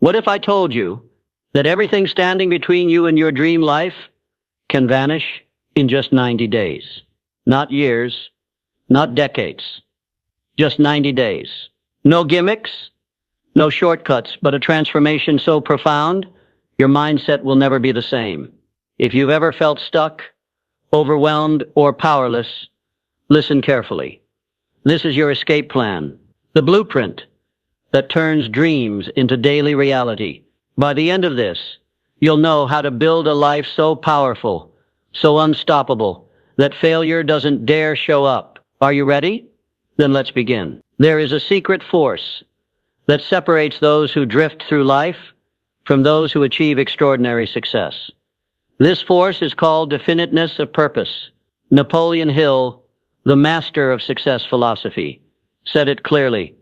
What if I told you that everything standing between you and your dream life can vanish in just 90 days? Not years, not decades, just 90 days. No gimmicks, no shortcuts, but a transformation so profound, your mindset will never be the same. If you've ever felt stuck, overwhelmed, or powerless, listen carefully. This is your escape plan, the blueprint that turns dreams into daily reality. By the end of this, you'll know how to build a life so powerful, so unstoppable, that failure doesn't dare show up. Are you ready? Then let's begin. There is a secret force that separates those who drift through life from those who achieve extraordinary success. This force is called definiteness of purpose. Napoleon Hill, the master of success philosophy, said it clearly.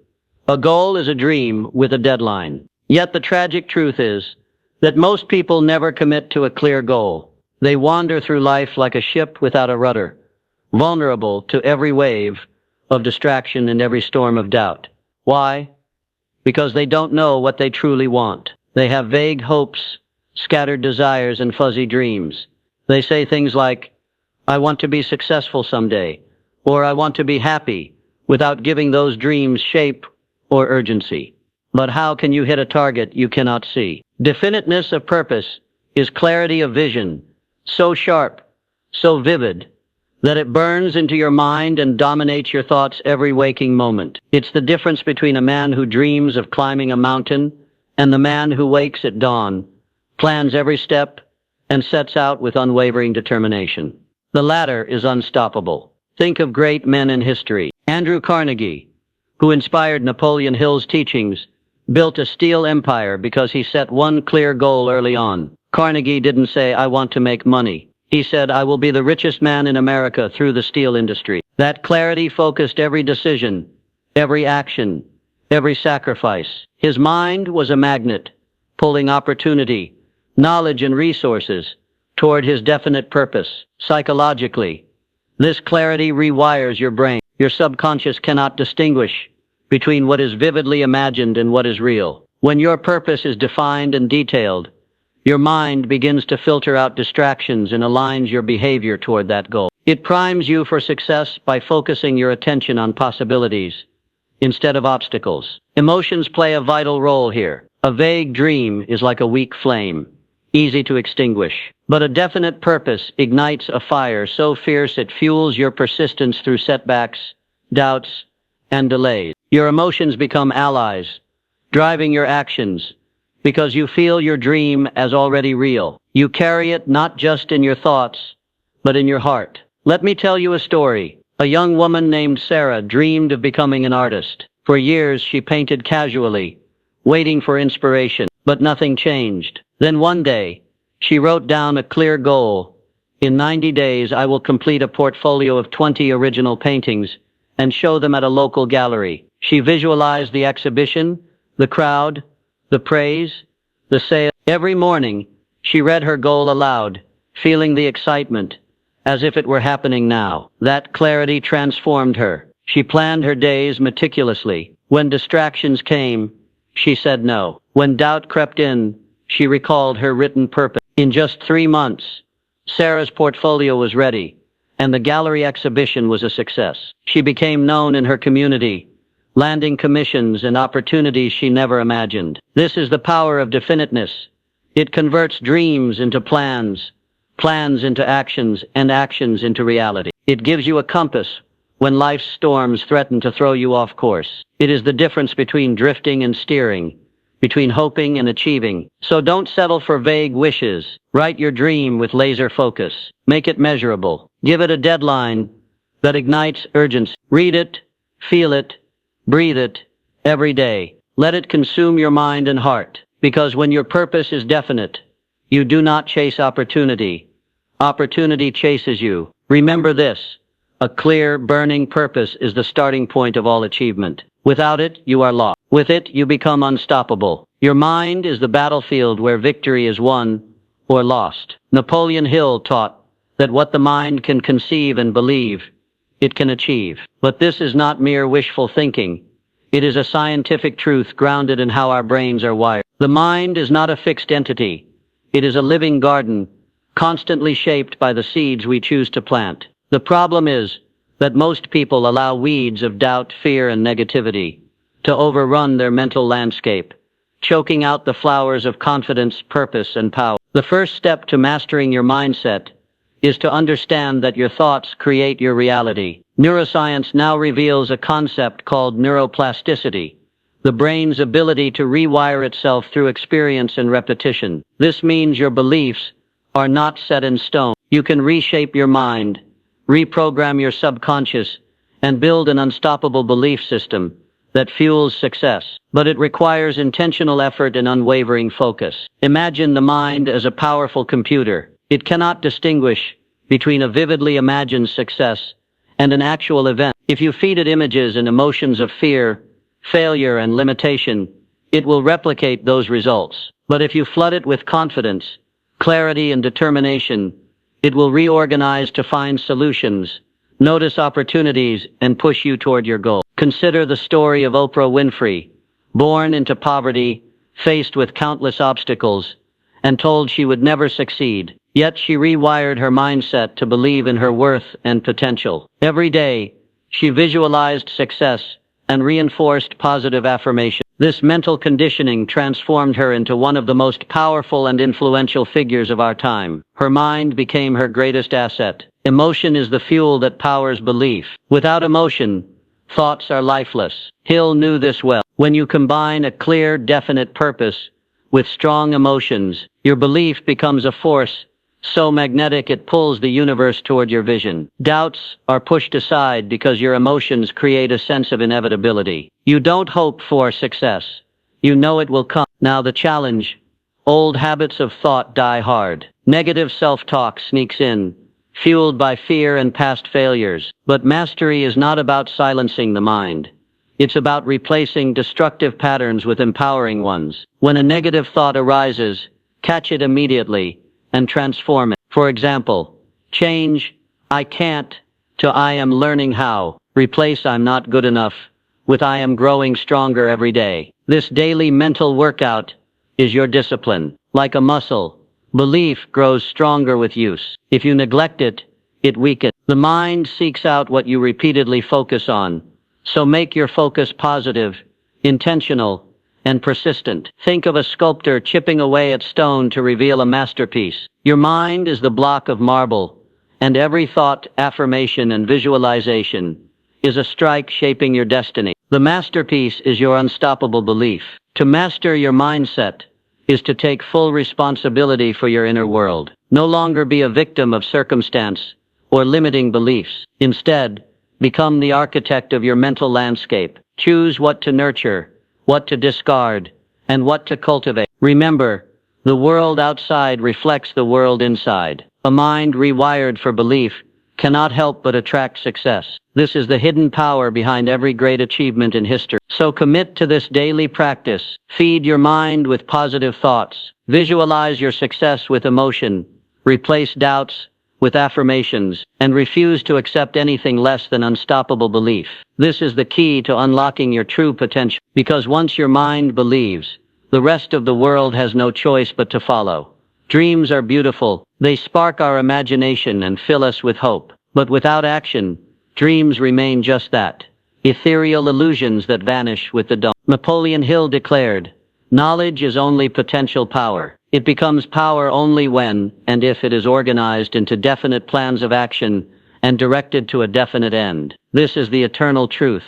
A goal is a dream with a deadline. Yet the tragic truth is that most people never commit to a clear goal. They wander through life like a ship without a rudder, vulnerable to every wave of distraction and every storm of doubt. Why? Because they don't know what they truly want. They have vague hopes, scattered desires, and fuzzy dreams. They say things like, I want to be successful someday, or I want to be happy, without giving those dreams shape or urgency. But how can you hit a target you cannot see? Definiteness of purpose is clarity of vision, so sharp, so vivid, that it burns into your mind and dominates your thoughts every waking moment. It's the difference between a man who dreams of climbing a mountain and the man who wakes at dawn, plans every step, and sets out with unwavering determination. The latter is unstoppable. Think of great men in history. Andrew Carnegie, who inspired Napoleon Hill's teachings, built a steel empire because he set one clear goal early on. Carnegie didn't say, I want to make money. He said, I will be the richest man in America through the steel industry. That clarity focused every decision, every action, every sacrifice. His mind was a magnet, pulling opportunity, knowledge, and resources toward his definite purpose. Psychologically, this clarity rewires your brain. Your subconscious cannot distinguish between what is vividly imagined and what is real. When your purpose is defined and detailed, your mind begins to filter out distractions and aligns your behavior toward that goal. It primes you for success by focusing your attention on possibilities instead of obstacles. Emotions play a vital role here. A vague dream is like a weak flame, easy to extinguish. But a definite purpose ignites a fire so fierce it fuels your persistence through setbacks, doubts, and delays. Your emotions become allies, driving your actions, because you feel your dream as already real. You carry it not just in your thoughts, but in your heart. Let me tell you a story. A young woman named Sarah dreamed of becoming an artist. For years she painted casually, waiting for inspiration, but nothing changed. Then one day, she wrote down a clear goal. In 90 days, I will complete a portfolio of 20 original paintings and show them at a local gallery. She visualized the exhibition, the crowd, the praise, the sale. Every morning, she read her goal aloud, feeling the excitement, as if it were happening now. That clarity transformed her. She planned her days meticulously. When distractions came, she said no. When doubt crept in, she recalled her written purpose. In just 3 months, Sarah's portfolio was ready, and the gallery exhibition was a success. She became known in her community, landing commissions and opportunities she never imagined. This is the power of definiteness. It converts dreams into plans, plans into actions, and actions into reality. It gives you a compass when life's storms threaten to throw you off course. It is the difference between drifting and steering, between hoping and achieving. So don't settle for vague wishes. Write your dream with laser focus. Make it measurable. Give it a deadline that ignites urgency. Read it, feel it, breathe it every day. Let it consume your mind and heart. Because when your purpose is definite, you do not chase opportunity. Opportunity chases you. Remember this. A clear, burning purpose is the starting point of all achievement. Without it, you are lost. With it, you become unstoppable. Your mind is the battlefield where victory is won or lost. Napoleon Hill taught that what the mind can conceive and believe, it can achieve. But this is not mere wishful thinking. It is a scientific truth grounded in how our brains are wired. The mind is not a fixed entity. It is a living garden, constantly shaped by the seeds we choose to plant. The problem is that most people allow weeds of doubt, fear, and negativity to overrun their mental landscape, choking out the flowers of confidence, purpose, and power. The first step to mastering your mindset is to understand that your thoughts create your reality. Neuroscience now reveals a concept called neuroplasticity, the brain's ability to rewire itself through experience and repetition. This means your beliefs are not set in stone. You can reshape your mind, reprogram your subconscious, and build an unstoppable belief system that fuels success. But it requires intentional effort and unwavering focus. Imagine the mind as a powerful computer. It cannot distinguish between a vividly imagined success and an actual event. If you feed it images and emotions of fear, failure, and limitation, it will replicate those results. But if you flood it with confidence, clarity, and determination, it will reorganize to find solutions, notice opportunities, and push you toward your goal. Consider the story of Oprah Winfrey, born into poverty, faced with countless obstacles, and told she would never succeed. Yet she rewired her mindset to believe in her worth and potential. Every day, she visualized success and reinforced positive affirmation. This mental conditioning transformed her into one of the most powerful and influential figures of our time. Her mind became her greatest asset. Emotion is the fuel that powers belief. Without emotion, thoughts are lifeless. Hill knew this well. When you combine a clear, definite purpose with strong emotions, your belief becomes a force so magnetic it pulls the universe toward your vision. Doubts are pushed aside because your emotions create a sense of inevitability. You don't hope for success. You know it will come. Now the challenge: old habits of thought die hard. Negative self-talk sneaks in, fueled by fear and past failures. But mastery is not about silencing the mind. It's about replacing destructive patterns with empowering ones. When a negative thought arises, catch it immediately and transform it. For example, change "I can't" to "I am learning how." Replace "I'm not good enough" with "I am growing stronger every day." This daily mental workout is your discipline. Like a muscle, belief grows stronger with use. If you neglect it, it weakens. The mind seeks out what you repeatedly focus on. So make your focus positive, intentional, and persistent. Think of a sculptor chipping away at stone to reveal a masterpiece. Your mind is the block of marble, and every thought, affirmation, and visualization is a strike shaping your destiny. The masterpiece is your unstoppable belief. To master your mindset is to take full responsibility for your inner world. No longer be a victim of circumstance or limiting beliefs. Instead, become the architect of your mental landscape. Choose what to nurture, what to discard, and what to cultivate. Remember, the world outside reflects the world inside. A mind rewired for belief cannot help but attract success. This is the hidden power behind every great achievement in history. So commit to this daily practice. Feed your mind with positive thoughts. Visualize your success with emotion. Replace doubts with affirmations, and refuse to accept anything less than unstoppable belief. This is the key to unlocking your true potential, because once your mind believes, the rest of the world has no choice but to follow. Dreams are beautiful. They spark our imagination and fill us with hope. But without action, dreams remain just that, ethereal illusions that vanish with the dawn. Napoleon Hill declared, "Knowledge is only potential power. It becomes power only when and if it is organized into definite plans of action and directed to a definite end." This is the eternal truth.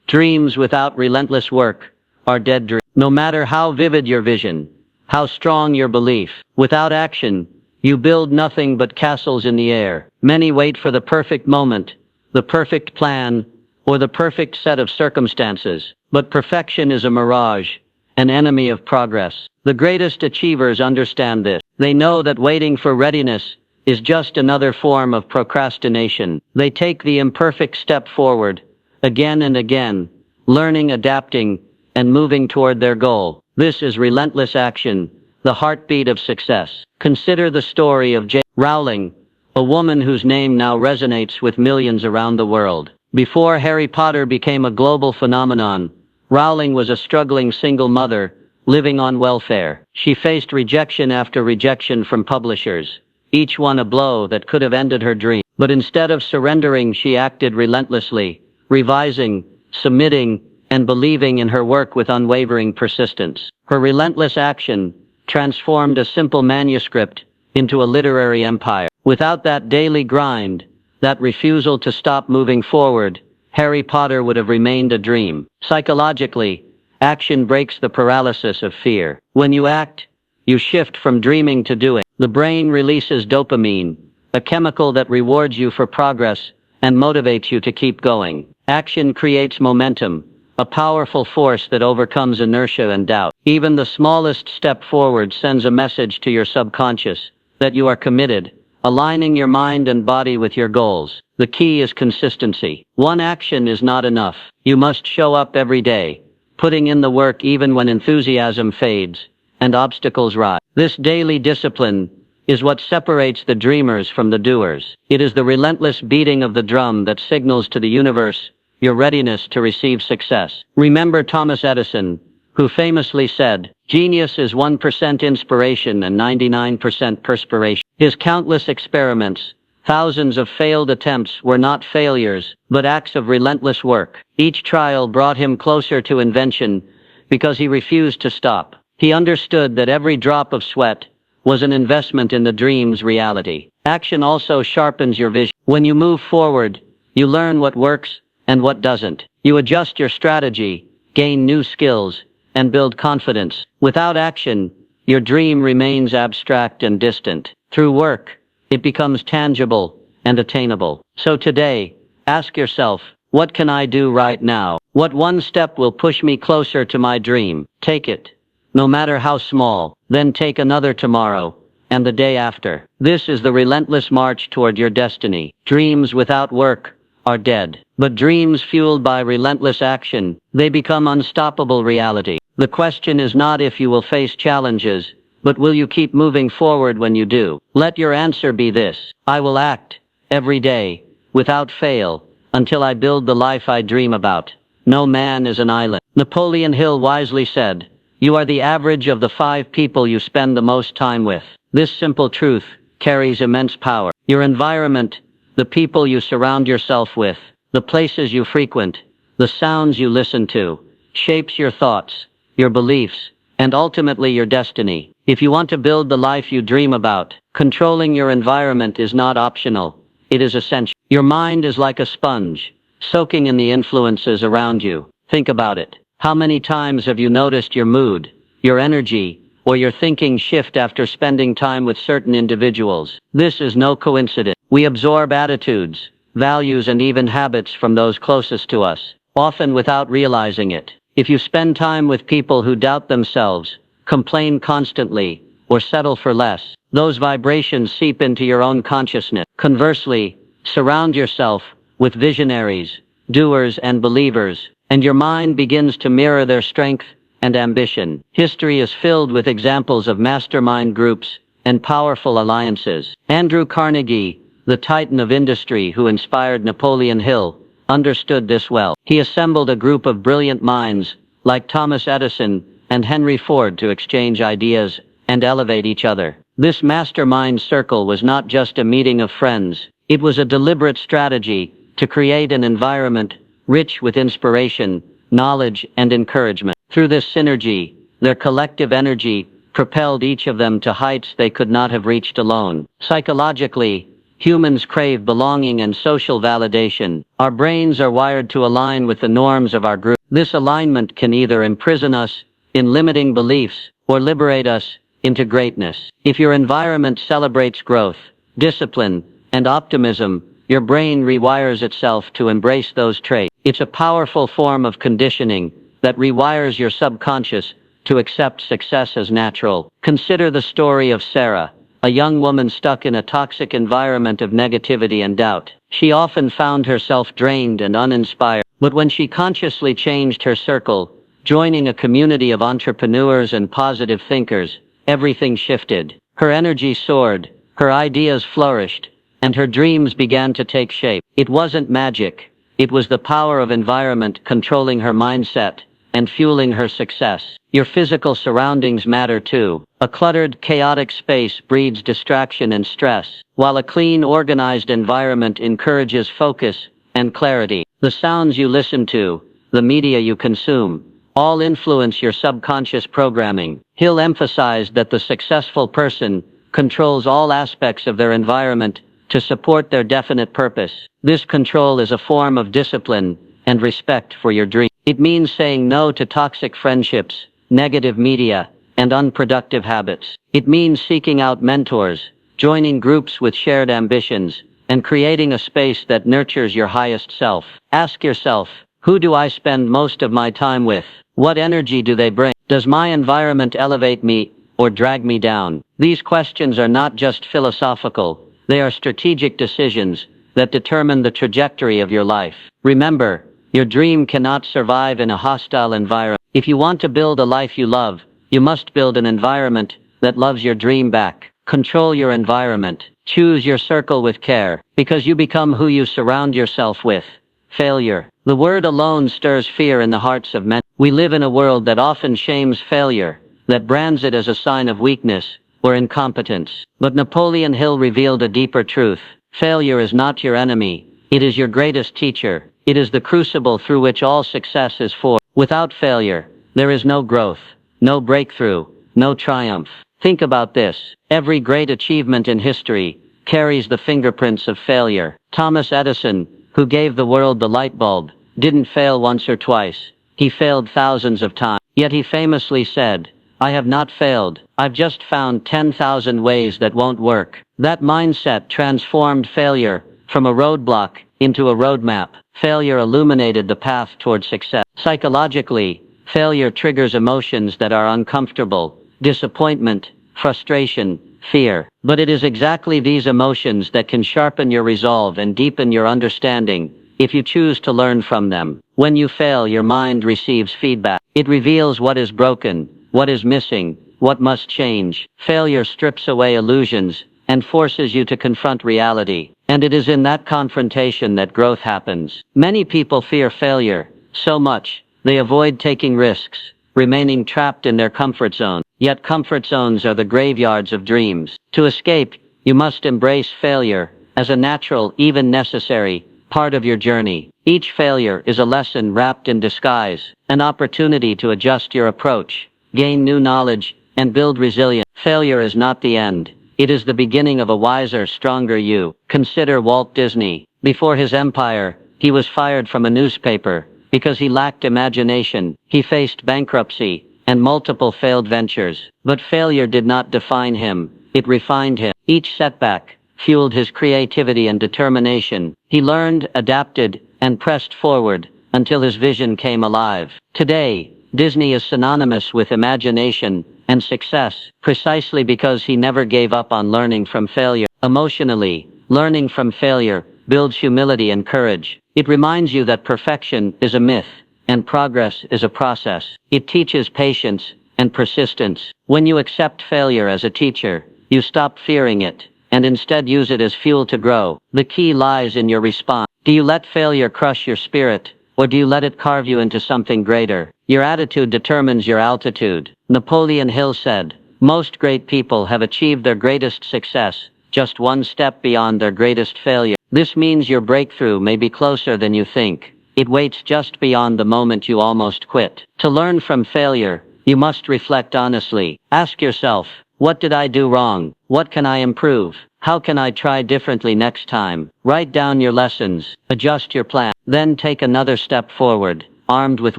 Dreams without relentless work are dead dreams. No matter how vivid your vision, how strong your belief, without action, you build nothing but castles in the air. Many wait for the perfect moment, the perfect plan, or the perfect set of circumstances. But perfection is a mirage, an enemy of progress. The greatest achievers understand this. They know that waiting for readiness is just another form of procrastination. They take the imperfect step forward, again and again, learning, adapting, and moving toward their goal. This is relentless action, the heartbeat of success. Consider the story of J. Rowling, a woman whose name now resonates with millions around the world. Before Harry Potter became a global phenomenon, Rowling was a struggling single mother, living on welfare. She faced rejection after rejection from publishers, each one a blow that could have ended her dream. But instead of surrendering, she acted relentlessly, revising, submitting, and believing in her work with unwavering persistence. Her relentless action transformed a simple manuscript into a literary empire. Without that daily grind, that refusal to stop moving forward, Harry Potter would have remained a dream. Psychologically, action breaks the paralysis of fear. When you act, you shift from dreaming to doing. The brain releases dopamine, a chemical that rewards you for progress and motivates you to keep going. Action creates momentum, a powerful force that overcomes inertia and doubt. Even the smallest step forward sends a message to your subconscious that you are committed, aligning your mind and body with your goals. The key is consistency. One action is not enough. You must show up every day, putting in the work even when enthusiasm fades and obstacles rise. This daily discipline is what separates the dreamers from the doers. It is the relentless beating of the drum that signals to the universe your readiness to receive success. Remember Thomas Edison, who famously said, "Genius is 1% inspiration and 99% perspiration." His countless experiments, thousands of failed attempts, were not failures, but acts of relentless work. Each trial brought him closer to invention because he refused to stop. He understood that every drop of sweat was an investment in the dream's reality. Action also sharpens your vision. When you move forward, you learn what works and what doesn't. You adjust your strategy, gain new skills, and build confidence. Without action, your dream remains abstract and distant. Through work, it becomes tangible and attainable. So today, ask yourself, what can I do right now? What one step will push me closer to my dream? Take it, no matter how small. Then take another tomorrow, and the day after. This is the relentless march toward your destiny. Dreams without work are dead. But dreams fueled by relentless action, they become unstoppable reality. The question is not if you will face challenges, but will you keep moving forward when you do? Let your answer be this: I will act, every day, without fail, until I build the life I dream about. No man is an island. Napoleon Hill wisely said, "You are the average of the 5 people you spend the most time with." This simple truth carries immense power. Your environment, the people you surround yourself with, the places you frequent, the sounds you listen to, shapes your thoughts, your beliefs, and ultimately your destiny. If you want to build the life you dream about, controlling your environment is not optional. It is essential. Your mind is like a sponge, soaking in the influences around you. Think about it. How many times have you noticed your mood, your energy, or your thinking shift after spending time with certain individuals? This is no coincidence. We absorb attitudes, values, and even habits from those closest to us, often without realizing it. If you spend time with people who doubt themselves, complain constantly, or settle for less, those vibrations seep into your own consciousness. Conversely, surround yourself with visionaries, doers, and believers, and your mind begins to mirror their strength and ambition. History is filled with examples of mastermind groups and powerful alliances. Andrew Carnegie, the titan of industry who inspired Napoleon Hill, understood this well. He assembled a group of brilliant minds, like Thomas Edison and Henry Ford, to exchange ideas and elevate each other. This mastermind circle was not just a meeting of friends. It was a deliberate strategy to create an environment rich with inspiration, knowledge, and encouragement. Through this synergy, their collective energy propelled each of them to heights they could not have reached alone. Psychologically, humans crave belonging and social validation. Our brains are wired to align with the norms of our group. This alignment can either imprison us in limiting beliefs or liberate us into greatness. If your environment celebrates growth, discipline, and optimism, your brain rewires itself to embrace those traits. It's a powerful form of conditioning that rewires your subconscious to accept success as natural. Consider the story of Sarah, a young woman stuck in a toxic environment of negativity and doubt. She often found herself drained and uninspired. But when she consciously changed her circle, joining a community of entrepreneurs and positive thinkers, everything shifted. Her energy soared, her ideas flourished, and her dreams began to take shape. It wasn't magic. It was the power of environment controlling her mindset and fueling her success. Your physical surroundings matter too. A cluttered, chaotic space breeds distraction and stress, while a clean, organized environment encourages focus and clarity. The sounds you listen to, the media you consume, all influence your subconscious programming. Hill emphasized that the successful person controls all aspects of their environment to support their definite purpose. This control is a form of discipline and respect for your dream. It means saying no to toxic friendships, negative media, and unproductive habits. It means seeking out mentors, joining groups with shared ambitions, and creating a space that nurtures your highest self. Ask yourself, who do I spend most of my time with? What energy do they bring? Does my environment elevate me or drag me down? These questions are not just philosophical, they are strategic decisions that determine the trajectory of your life. Remember, your dream cannot survive in a hostile environment. If you want to build a life you love, you must build an environment that loves your dream back. Control your environment. Choose your circle with care, because you become who you surround yourself with. Failure. The word alone stirs fear in the hearts of men. We live in a world that often shames failure, that brands it as a sign of weakness or incompetence. But Napoleon Hill revealed a deeper truth. Failure is not your enemy. It is your greatest teacher. It is the crucible through which all success is forged. Without failure, there is no growth, no breakthrough, no triumph. Think about this. Every great achievement in history carries the fingerprints of failure. Thomas Edison, who gave the world the light bulb, didn't fail once or twice. He failed thousands of times. Yet he famously said, "I have not failed. I've just found 10,000 ways that won't work." That mindset transformed failure from a roadblock into a roadmap. Failure illuminated the path toward success. Psychologically, failure triggers emotions that are uncomfortable: disappointment, frustration, fear. But it is exactly these emotions that can sharpen your resolve and deepen your understanding, if you choose to learn from them. When you fail, your mind receives feedback. It reveals what is broken, what is missing, what must change. Failure strips away illusions and forces you to confront reality. And it is in that confrontation that growth happens. Many people fear failure so much they avoid taking risks, remaining trapped in their comfort zone. Yet comfort zones are the graveyards of dreams. To escape, you must embrace failure as a natural, even necessary, part of your journey. Each failure is a lesson wrapped in disguise, an opportunity to adjust your approach, gain new knowledge, and build resilience. Failure is not the end. It is the beginning of a wiser, stronger you. Consider Walt Disney. Before his empire, he was fired from a newspaper because he lacked imagination. He faced bankruptcy and multiple failed ventures. But failure did not define him. It refined him. Each setback fueled his creativity and determination. He learned, adapted, and pressed forward until his vision came alive. Today, Disney is synonymous with imagination and success, precisely because he never gave up on learning from failure. Emotionally, learning from failure builds humility and courage. It reminds you that perfection is a myth, and progress is a process. It teaches patience and persistence. When you accept failure as a teacher, you stop fearing it, and instead use it as fuel to grow. The key lies in your response. Do you let failure crush your spirit, or do you let it carve you into something greater? Your attitude determines your altitude. Napoleon Hill said, "Most great people have achieved their greatest success just one step beyond their greatest failure." This means your breakthrough may be closer than you think. It waits just beyond the moment you almost quit. To learn from failure, you must reflect honestly. Ask yourself, what did I do wrong? What can I improve? How can I try differently next time? Write down your lessons, adjust your plan, then take another step forward, armed with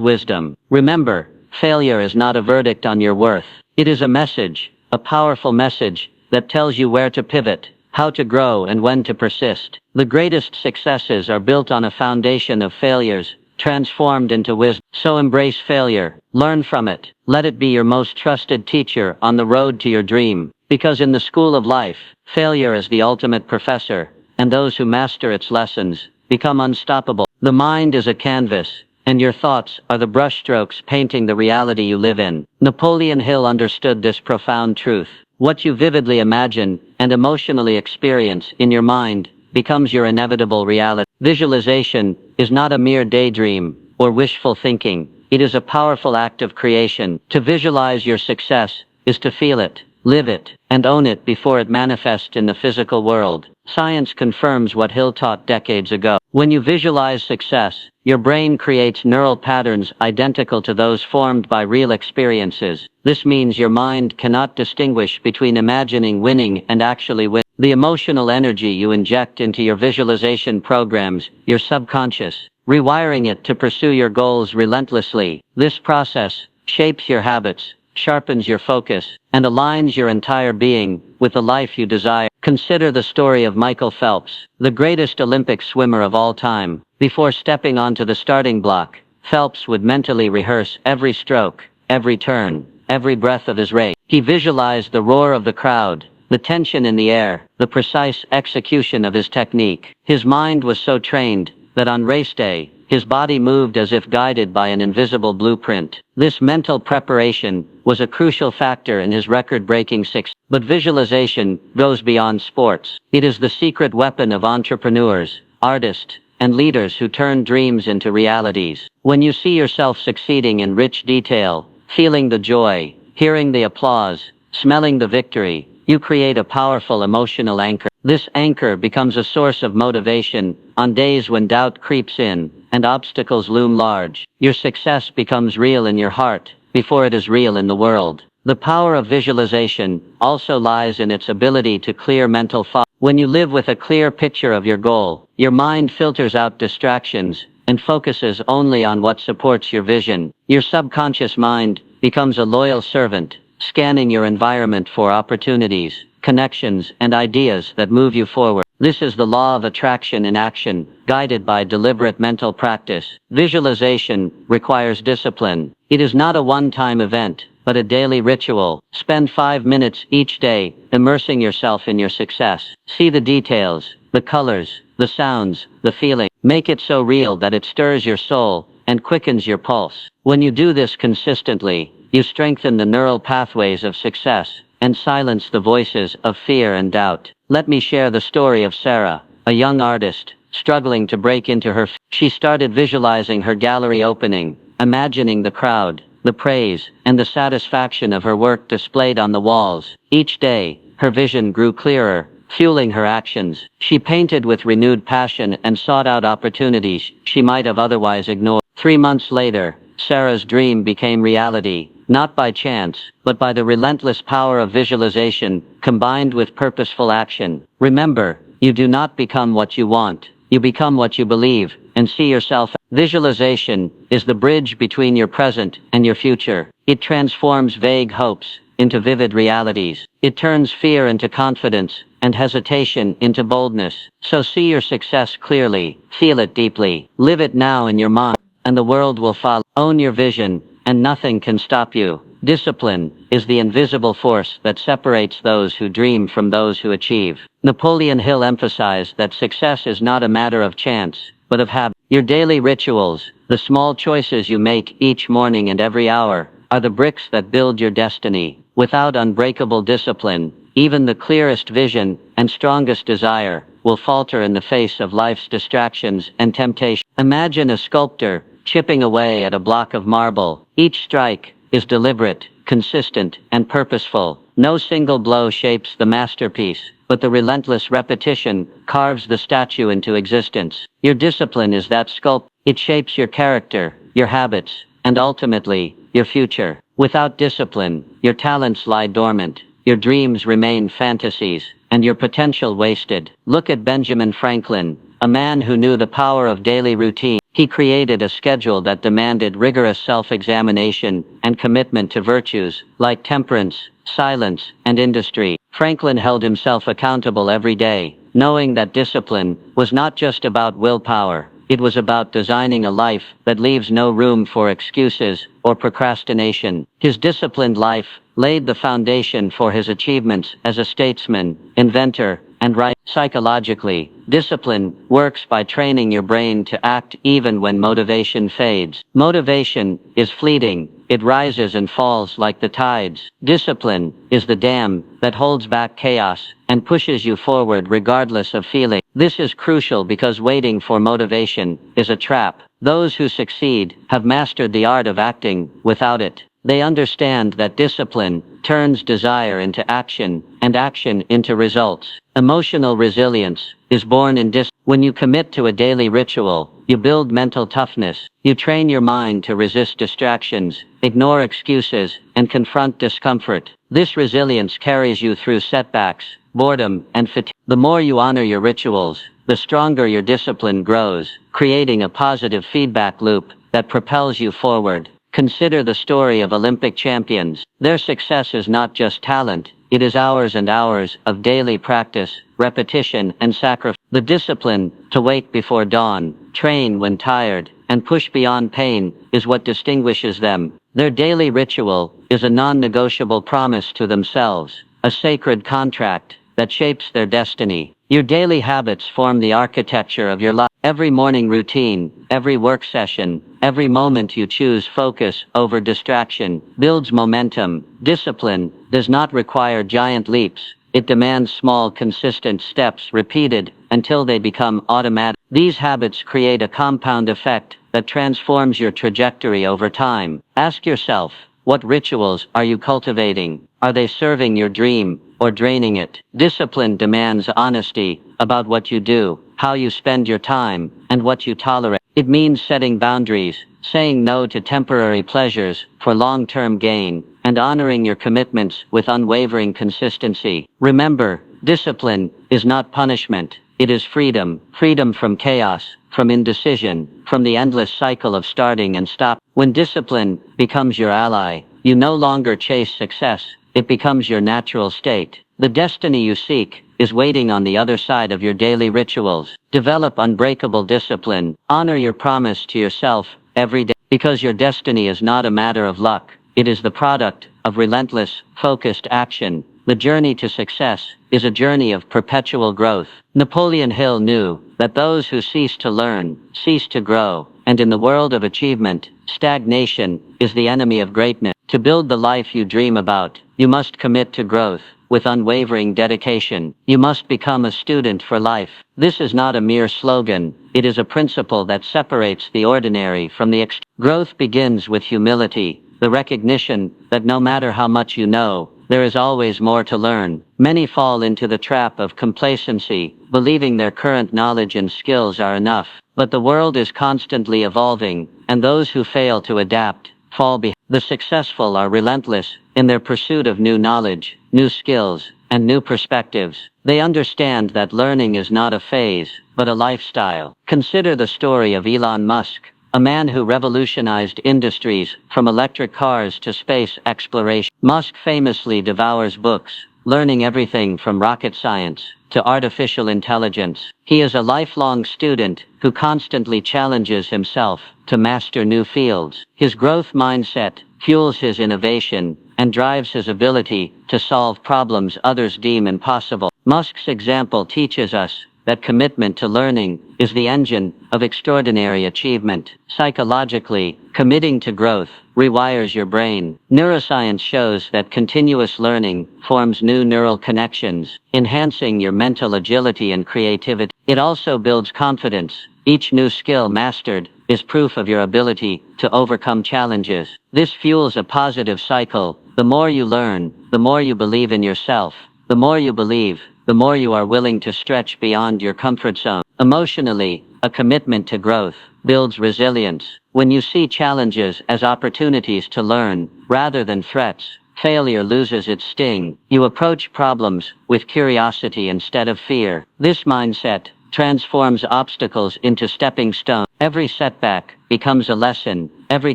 wisdom. Remember, failure is not a verdict on your worth. It is a message, a powerful message, that tells you where to pivot, how to grow, and when to persist. The greatest successes are built on a foundation of failures, transformed into wisdom. So embrace failure, learn from it, let it be your most trusted teacher on the road to your dream. Because in the school of life, failure is the ultimate professor, and those who master its lessons become unstoppable. The mind is a canvas, and your thoughts are the brushstrokes painting the reality you live in. Napoleon Hill understood this profound truth. What you vividly imagine and emotionally experience in your mind becomes your inevitable reality. Visualization is not a mere daydream or wishful thinking. It is a powerful act of creation. To visualize your success is to feel it, live it, and own it before it manifests in the physical world. Science confirms what Hill taught decades ago. When you visualize success, your brain creates neural patterns identical to those formed by real experiences. This means your mind cannot distinguish between imagining winning and actually winning. The emotional energy you inject into your visualization programs your subconscious, rewiring it to pursue your goals relentlessly. This process shapes your habits, sharpens your focus, and aligns your entire being with the life you desire. Consider the story of Michael Phelps, the greatest Olympic swimmer of all time. Before stepping onto the starting block, Phelps would mentally rehearse every stroke, every turn, every breath of his race. He visualized the roar of the crowd, the tension in the air, the precise execution of his technique. His mind was so trained that on race day, his body moved as if guided by an invisible blueprint. This mental preparation was a crucial factor in his record-breaking success. But visualization goes beyond sports. It is the secret weapon of entrepreneurs, artists, and leaders who turn dreams into realities. When you see yourself succeeding in rich detail, feeling the joy, hearing the applause, smelling the victory, you create a powerful emotional anchor. This anchor becomes a source of motivation on days when doubt creeps in and obstacles loom large. Your success becomes real in your heart before it is real in the world. The power of visualization also lies in its ability to clear mental fog. When you live with a clear picture of your goal, your mind filters out distractions and focuses only on what supports your vision. Your subconscious mind becomes a loyal servant, scanning your environment for opportunities, connections, and ideas that move you forward. This is the law of attraction in action, guided by deliberate mental practice. Visualization requires discipline. It is not a one-time event, but a daily ritual. Spend 5 minutes each day immersing yourself in your success. See the details, the colors, the sounds, the feeling. Make it so real that it stirs your soul and quickens your pulse. When you do this consistently, you strengthen the neural pathways of success and silence the voices of fear and doubt. Let me share the story of Sarah, a young artist struggling to break into her. She started visualizing her gallery opening, imagining the crowd, the praise, and the satisfaction of her work displayed on the walls. Each day, her vision grew clearer, fueling her actions. She painted with renewed passion and sought out opportunities she might have otherwise ignored. 3 months later, Sarah's dream became reality, not by chance, but by the relentless power of visualization, combined with purposeful action. Remember, you do not become what you want. You become what you believe and see yourself. Visualization is the bridge between your present and your future. It transforms vague hopes into vivid realities. It turns fear into confidence and hesitation into boldness. So see your success clearly, feel it deeply, live it now in your mind, and the world will follow. Own your vision, and nothing can stop you. Discipline is the invisible force that separates those who dream from those who achieve. Napoleon Hill emphasized that success is not a matter of chance, but of habit. Your daily rituals, the small choices you make each morning and every hour, are the bricks that build your destiny. Without unbreakable discipline, even the clearest vision and strongest desire will falter in the face of life's distractions and temptation. Imagine a sculptor chipping away at a block of marble. Each strike is deliberate, consistent, and purposeful. No single blow shapes the masterpiece, but the relentless repetition carves the statue into existence. Your discipline is that sculpt. It shapes your character, your habits, and ultimately, your future. Without discipline, your talents lie dormant, your dreams remain fantasies, and your potential wasted. Look at Benjamin Franklin, a man who knew the power of daily routine. He created a schedule that demanded rigorous self-examination and commitment to virtues like temperance, silence, and industry. Franklin held himself accountable every day, knowing that discipline was not just about willpower. It was about designing a life that leaves no room for excuses or procrastination. His disciplined life laid the foundation for his achievements as a statesman, inventor, and right. Psychologically, discipline works by training your brain to act even when motivation fades. Motivation is fleeting. It rises and falls like the tides. Discipline is the dam that holds back chaos and pushes you forward regardless of feeling. This is crucial because waiting for motivation is a trap. Those who succeed have mastered the art of acting without it. They understand that discipline turns desire into action and action into results. Emotional resilience is born in When you commit to a daily ritual, you build mental toughness. You train your mind to resist distractions, ignore excuses, and confront discomfort. This resilience carries you through setbacks, boredom, and fatigue. The more you honor your rituals, the stronger your discipline grows, creating a positive feedback loop that propels you forward. Consider the story of Olympic champions. Their success is not just talent, it is hours and hours of daily practice, repetition, and sacrifice. The discipline to wake before dawn, train when tired, and push beyond pain is what distinguishes them. Their daily ritual is a non-negotiable promise to themselves, a sacred contract that shapes their destiny. Your daily habits form the architecture of your life. Every morning routine, every work session, every moment you choose focus over distraction builds momentum. Discipline does not require giant leaps. It demands small, consistent steps repeated until they become automatic. These habits create a compound effect that transforms your trajectory over time. Ask yourself, what rituals are you cultivating? Are they serving your dream or draining it? Discipline demands honesty about what you do, how you spend your time, and what you tolerate. It means setting boundaries, saying no to temporary pleasures for long-term gain, and honoring your commitments with unwavering consistency. Remember, discipline is not punishment. It is freedom. Freedom from chaos, from indecision, from the endless cycle of starting and stop. When discipline becomes your ally, you no longer chase success. It becomes your natural state. The destiny you seek is waiting on the other side of your daily rituals. Develop unbreakable discipline. Honor your promise to yourself every day. Because your destiny is not a matter of luck. It is the product of relentless, focused action. The journey to success is a journey of perpetual growth. Napoleon Hill knew that those who cease to learn, cease to grow, and in the world of achievement, stagnation is the enemy of greatness. To build the life you dream about, you must commit to growth with unwavering dedication. You must become a student for life. This is not a mere slogan. It is a principle that separates the ordinary from the extraordinary. Growth begins with humility, the recognition that no matter how much you know, there is always more to learn. Many fall into the trap of complacency, believing their current knowledge and skills are enough. But the world is constantly evolving, and those who fail to adapt fall behind. The successful are relentless in their pursuit of new knowledge, new skills, and new perspectives. They understand that learning is not a phase, but a lifestyle. Consider the story of Elon Musk, a man who revolutionized industries from electric cars to space exploration. Musk famously devours books, learning everything from rocket science to artificial intelligence. He is a lifelong student who constantly challenges himself to master new fields. His growth mindset fuels his innovation and drives his ability to solve problems others deem impossible. Musk's example teaches us that commitment to learning is the engine of extraordinary achievement. Psychologically, committing to growth rewires your brain. Neuroscience shows that continuous learning forms new neural connections, enhancing your mental agility and creativity. It also builds confidence. Each new skill mastered is proof of your ability to overcome challenges. This fuels a positive cycle. The more you learn, the more you believe in yourself. The more you believe, the more you are willing to stretch beyond your comfort zone. Emotionally, a commitment to growth builds resilience. When you see challenges as opportunities to learn, rather than threats, failure loses its sting. You approach problems with curiosity instead of fear. This mindset transforms obstacles into stepping stones. Every setback becomes a lesson, every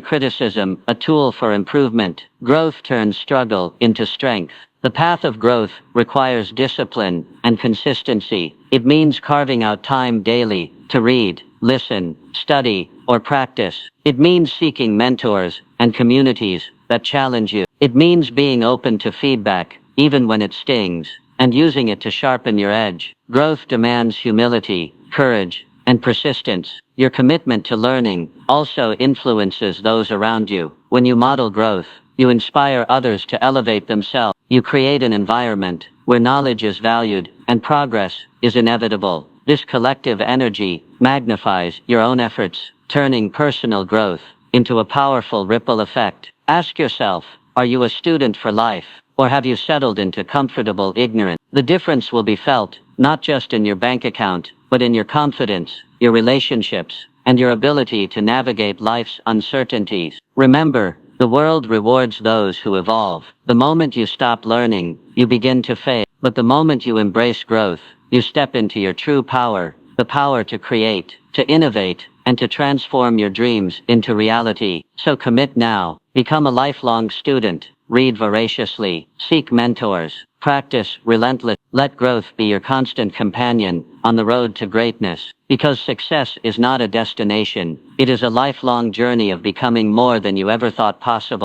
criticism a tool for improvement. Growth turns struggle into strength. The path of growth requires discipline and consistency. It means carving out time daily to read, listen, study, or practice. It means seeking mentors and communities that challenge you. It means being open to feedback, even when it stings. and using it to sharpen your edge. Growth demands humility, courage, and persistence. Your commitment to learning also influences those around you. When you model growth, you inspire others to elevate themselves. You create an environment where knowledge is valued and progress is inevitable. This collective energy magnifies your own efforts, turning personal growth into a powerful ripple effect. Ask yourself, are you a student for life, or have you settled into comfortable ignorance? The difference will be felt, not just in your bank account, but in your confidence, your relationships, and your ability to navigate life's uncertainties. Remember, the world rewards those who evolve. The moment you stop learning, you begin to fail. But the moment you embrace growth, you step into your true power, the power to create, to innovate, and to transform your dreams into reality. So commit now. Become a lifelong student. Read voraciously. Seek mentors. Practice relentless. Let growth be your constant companion on the road to greatness. Because success is not a destination, it is a lifelong journey of becoming more than you ever thought possible.